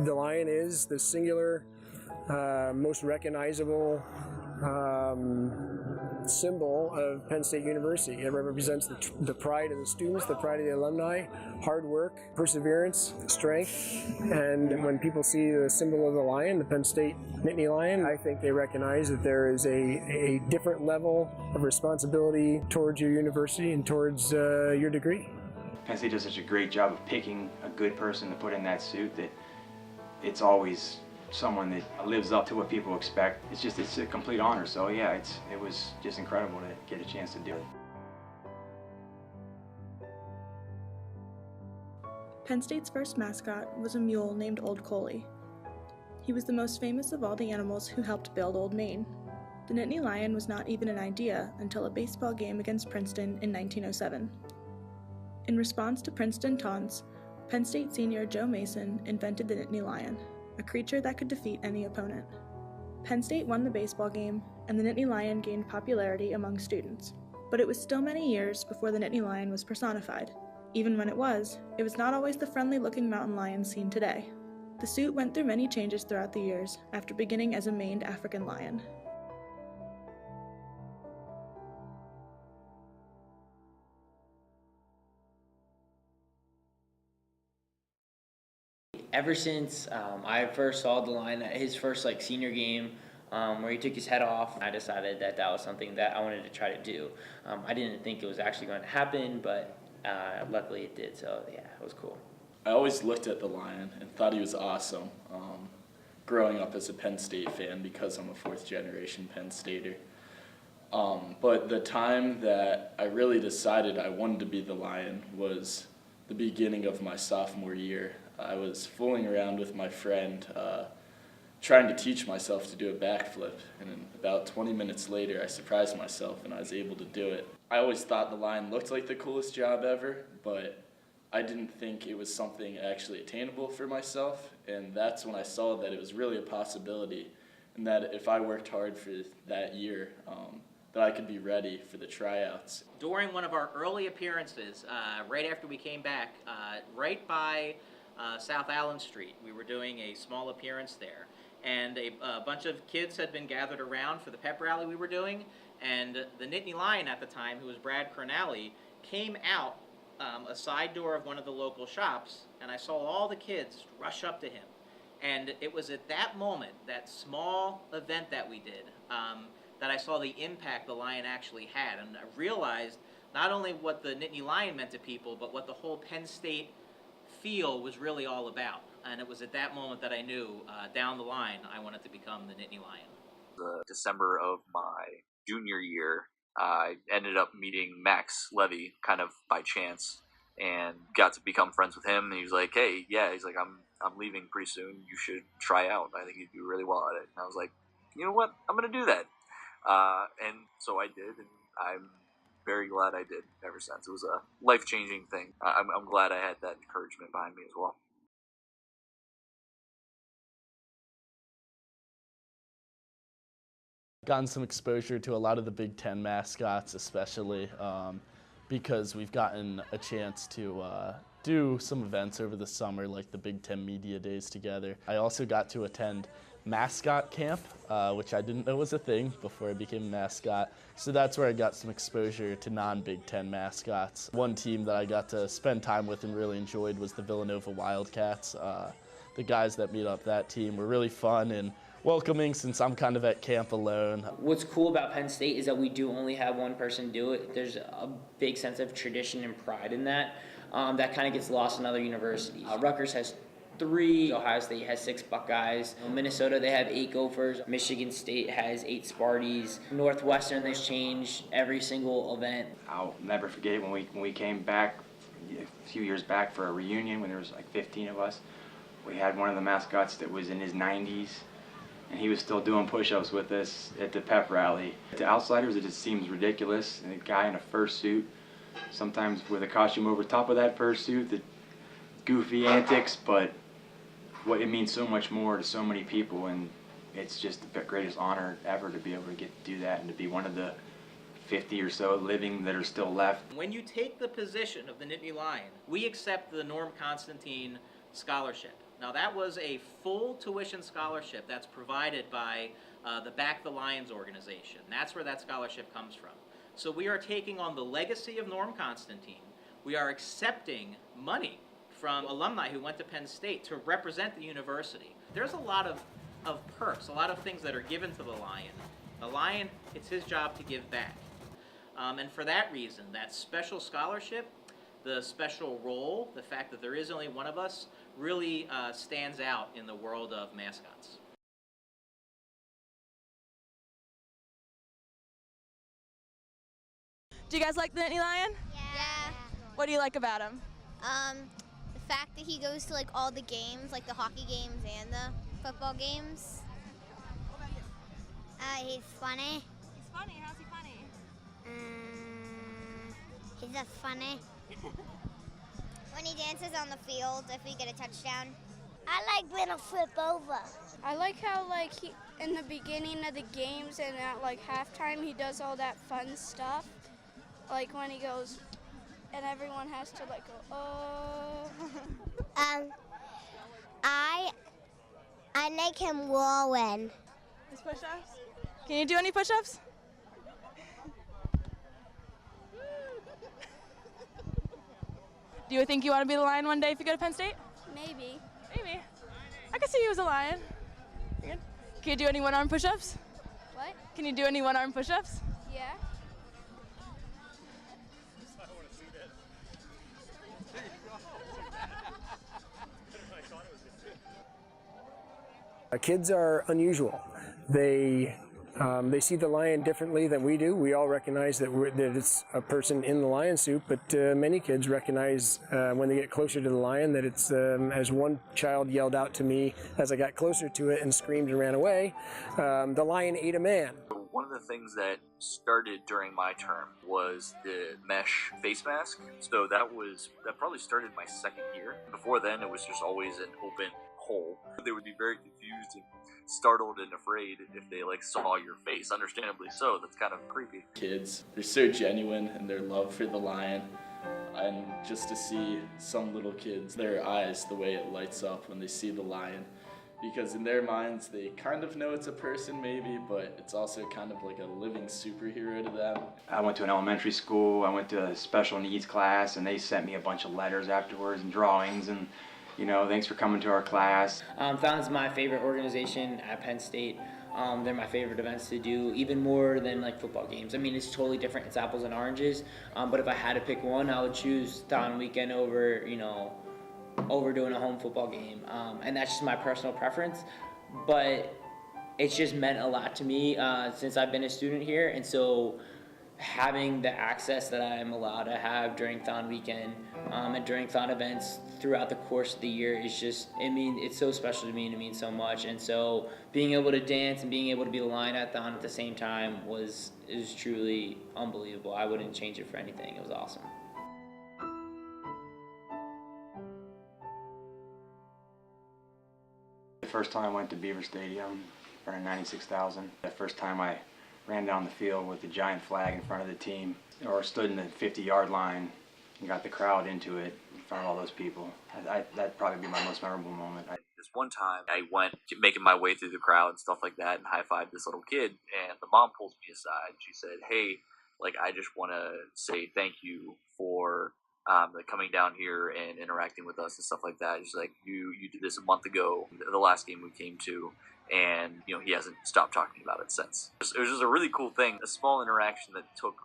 The lion is the singular, most recognizable symbol of Penn State University. It represents the pride of the students, the pride of the alumni, hard work, perseverance, strength. And when people see the symbol of the lion, the Penn State Nittany Lion, I think they recognize that there is a different level of responsibility towards your university and towards your degree. Penn State does such a great job of picking a good person to put in that suit that it's always someone that lives up to what people expect. It's a complete honor. So yeah, it was just incredible to get a chance to do it. Penn State's first mascot was a mule named Old Coley. He was the most famous of all the animals who helped build Old Main. The Nittany Lion was not even an idea until a baseball game against Princeton in 1907. In response to Princeton taunts, Penn State senior Joe Mason invented the Nittany Lion, a creature that could defeat any opponent. Penn State won the baseball game, and the Nittany Lion gained popularity among students. But it was still many years before the Nittany Lion was personified. Even when it was not always the friendly-looking mountain lion seen today. The suit went through many changes throughout the years, after beginning as a maned African lion. Ever since I first saw the lion at his first senior game, where he took his head off, I decided that was something that I wanted to try to do. I didn't think it was actually going to happen, but luckily it did, so yeah, it was cool. I always looked at the lion and thought he was awesome, growing up as a Penn State fan because I'm a fourth-generation Penn Stater. But the time that I really decided I wanted to be the lion was the beginning of my sophomore year. I was fooling around with my friend, trying to teach myself to do a backflip, and about 20 minutes later I surprised myself and I was able to do it. I always thought the lion looked like the coolest job ever, but I didn't think it was something actually attainable for myself, and that's when I saw that it was really a possibility, and that if I worked hard for that year, that I could be ready for the tryouts. During one of our early appearances, right after we came back, right by South Allen Street, we were doing a small appearance there, and a bunch of kids had been gathered around for the pep rally we were doing, and the Nittany Lion at the time, who was Brad Cronally, came out a side door of one of the local shops, and I saw all the kids rush up to him. And it was at that moment, that small event that we did, that I saw the impact the lion actually had, and I realized not only what the Nittany Lion meant to people, but what the whole Penn State feel was really all about. And it was at that moment that I knew, down the line, I wanted to become the Nittany Lion. The December of my junior year, I ended up meeting Max Levy kind of by chance and got to become friends with him. And he was like, hey, yeah, he's like, I'm leaving pretty soon. You should try out. I think you'd do really well at it. And I was like, you know what? I'm going to do that. And so I did, and I'm very glad I did ever since. It was a life-changing thing. I'm glad I had that encouragement behind me as well. Gotten some exposure to a lot of the Big Ten mascots, especially because we've gotten a chance to do some events over the summer, like the Big Ten Media Days together. I also got to attend mascot camp, which I didn't know was a thing before I became a mascot. So that's where I got some exposure to non-Big Ten mascots. One team that I got to spend time with and really enjoyed was the Villanova Wildcats. The guys that made up that team were really fun and welcoming, since I'm kind of at camp alone. What's cool about Penn State is that we do only have one person do it. There's a big sense of tradition and pride in that. That kind of gets lost in other universities. Rutgers has 3, Ohio State has 6 Buckeyes, Minnesota they have 8 Gophers, Michigan State has 8 Sparties, Northwestern they've changed every single event. I'll never forget when we came back a few years back for a reunion when there was like 15 of us. We had one of the mascots that was in his 90s, and he was still doing push-ups with us at the pep rally. To outsiders, it just seems ridiculous. And a guy in a fursuit, sometimes with a costume over top of that fursuit, the goofy antics, but what it means so much more to so many people, and it's just the greatest honor ever to be able to get to do that and to be one of the 50 or so living that are still left. When you take the position of the Nittany Lion, we accept the Norm Constantine scholarship. Now that was a full tuition scholarship that's provided by the Back the Lions organization. That's where that scholarship comes from. So we are taking on the legacy of Norm Constantine. We are accepting money from alumni who went to Penn State to represent the university. There's a lot of perks, a lot of things that are given to the Lion. The Lion, it's his job to give back. And for that reason, that special scholarship, the special role, the fact that there is only one of us, really stands out in the world of mascots. Do you guys like the Nittany Lion? Yeah. What do you like about him? The fact that he goes to like all the games, like the hockey games and the football games. He's funny. He's funny. How's he funny? He's just funny. When he dances on the field, if we get a touchdown. I like when I flip over. I like how he in the beginning of the games and at halftime he does all that fun stuff. Like when he goes and everyone has to go, oh. I make him whirlwind. His push-ups? Can you do any push-ups? Do you think you want to be the Lion one day if you go to Penn State? Maybe. Maybe. I could see you as a Lion. You good? Can you do any one-arm push-ups? What? Can you do any one-arm push-ups? Yeah. Kids are unusual. They see the lion differently than we do. We all recognize that it's a person in the lion suit, but many kids recognize when they get closer to the lion that it's, as one child yelled out to me as I got closer to it and screamed and ran away, the lion ate a man. One of the things that started during my term was the mesh face mask. So that probably started my second year. Before then, it was just always an open hole. They would be very confused and startled and afraid if they saw your face. Understandably so. That's kind of creepy. Kids, they're so genuine in their love for the lion, and just to see some little kids, their eyes, the way it lights up when they see the lion, because in their minds they kind of know it's a person maybe, but it's also kind of like a living superhero to them. I went to an elementary school, I went to a special needs class, and they sent me a bunch of letters afterwards and drawings and thanks for coming to our class. Found's my favorite organization at Penn State. They're my favorite events to do, even more than football games. I mean, it's totally different. It's apples and oranges. But if I had to pick one, I would choose Thon Weekend over doing a home football game. And that's just my personal preference. But it's just meant a lot to me since I've been a student here. And so having the access that I'm allowed to have during Thon Weekend and during Thon events throughout the course of the year is just, it's so special to me and it means so much. And so being able to dance and being able to be the Lion at Thon at the same time is truly unbelievable. I wouldn't change it for anything. It was awesome. The first time I went to Beaver Stadium for 96,000. The first time I ran down the field with the giant flag in front of the team, or stood in the 50-yard line and got the crowd into it in front of all those people. That'd probably be my most memorable moment. This one time, I went making my way through the crowd and stuff like that and high-fived this little kid, and the mom pulls me aside. She said, hey, I just want to say thank you for coming down here and interacting with us and stuff like that. She's like, you did this a month ago, the last game we came to, and he hasn't stopped talking about it since. It was just a really cool thing, a small interaction that took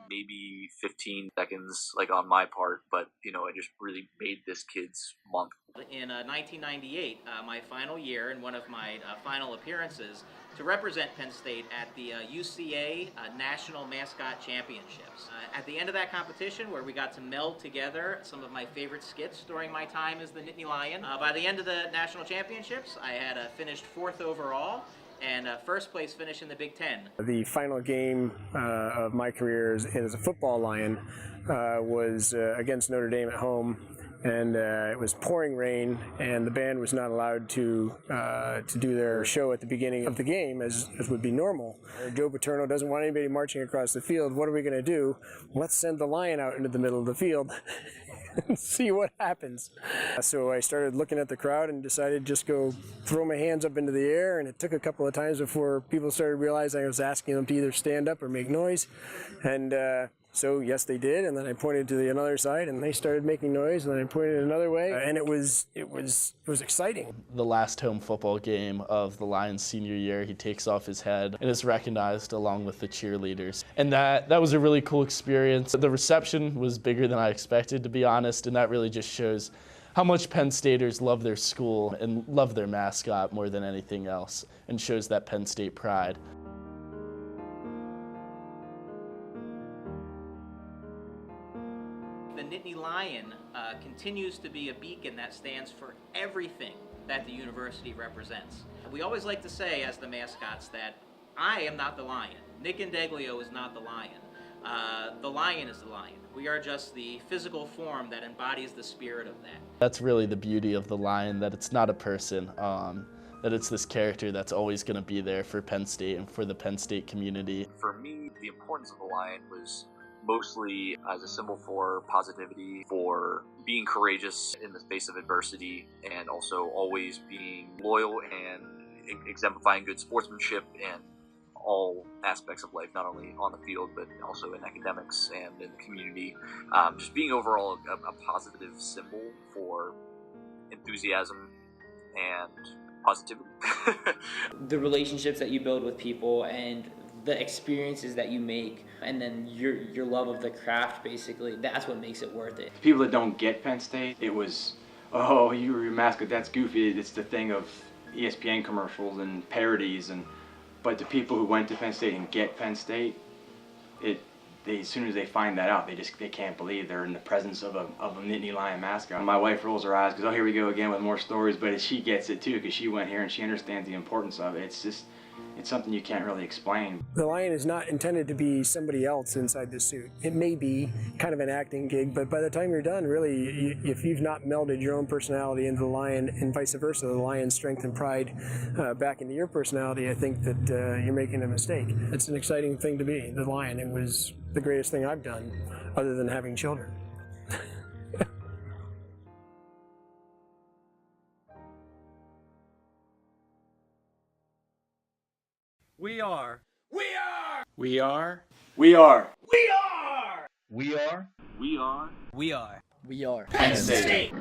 maybe 15 seconds on my part, but it just really made this kid's month. In 1998, my final year and one of my final appearances to represent Penn State at the UCA National Mascot Championships. At the end of that competition, where we got to meld together some of my favorite skits during my time as the Nittany Lion, by the end of the National Championships, I had finished 4th overall and first place finish in the Big Ten. The final game of my career as a football Lion was against Notre Dame at home, and it was pouring rain, and the band was not allowed to do their show at the beginning of the game as would be normal. Joe Paterno doesn't want anybody marching across the field. What are we going to do? Let's send the Lion out into the middle of the field and see what happens. So I started looking at the crowd and decided to just go throw my hands up into the air, and it took a couple of times before people started realizing I was asking them to either stand up or make noise. And so yes, they did, and then I pointed to the other side, and they started making noise, and then I pointed another way, and it was exciting. The last home football game of the Lions' senior year, he takes off his head and is recognized along with the cheerleaders. And that was a really cool experience. The reception was bigger than I expected, to be honest, and that really just shows how much Penn Staters love their school and love their mascot more than anything else, and shows that Penn State pride. The Nittany Lion continues to be a beacon that stands for everything that the university represents. We always like to say as the mascots that I am not the lion. Nick Indeglio is not the lion. The lion is the lion. We are just the physical form that embodies the spirit of that. That's really the beauty of the Lion, that it's not a person, that it's this character that's always going to be there for Penn State and for the Penn State community. For me, the importance of the Lion was mostly as a symbol for positivity, for being courageous in the face of adversity, and also always being loyal and exemplifying good sportsmanship and all aspects of life, not only on the field, but also in academics and in the community. Just being overall a positive symbol for enthusiasm and positivity. The relationships that you build with people and the experiences that you make, and then your love of the craft, basically, that's what makes it worth it. People that don't get Penn State, it was, oh, you're your mascot, that's goofy. It's the thing of ESPN commercials and parodies, but the people who went to Penn State and get Penn State, as soon as they find that out, they can't believe they're in the presence of a Nittany Lion mascot. My wife rolls her eyes because, oh, here we go again with more stories, but she gets it too because she went here and she understands the importance of it. It's something you can't really explain. The Lion is not intended to be somebody else inside the suit. It may be kind of an acting gig, but by the time you're done, really, if you've not melded your own personality into the Lion and vice versa, the Lion's strength and pride back into your personality, I think that you're making a mistake. It's an exciting thing to be, the Lion. It was the greatest thing I've done, other than having children. We are. We are. We are. We are. We are. We are. We are. We are. We are Penn State.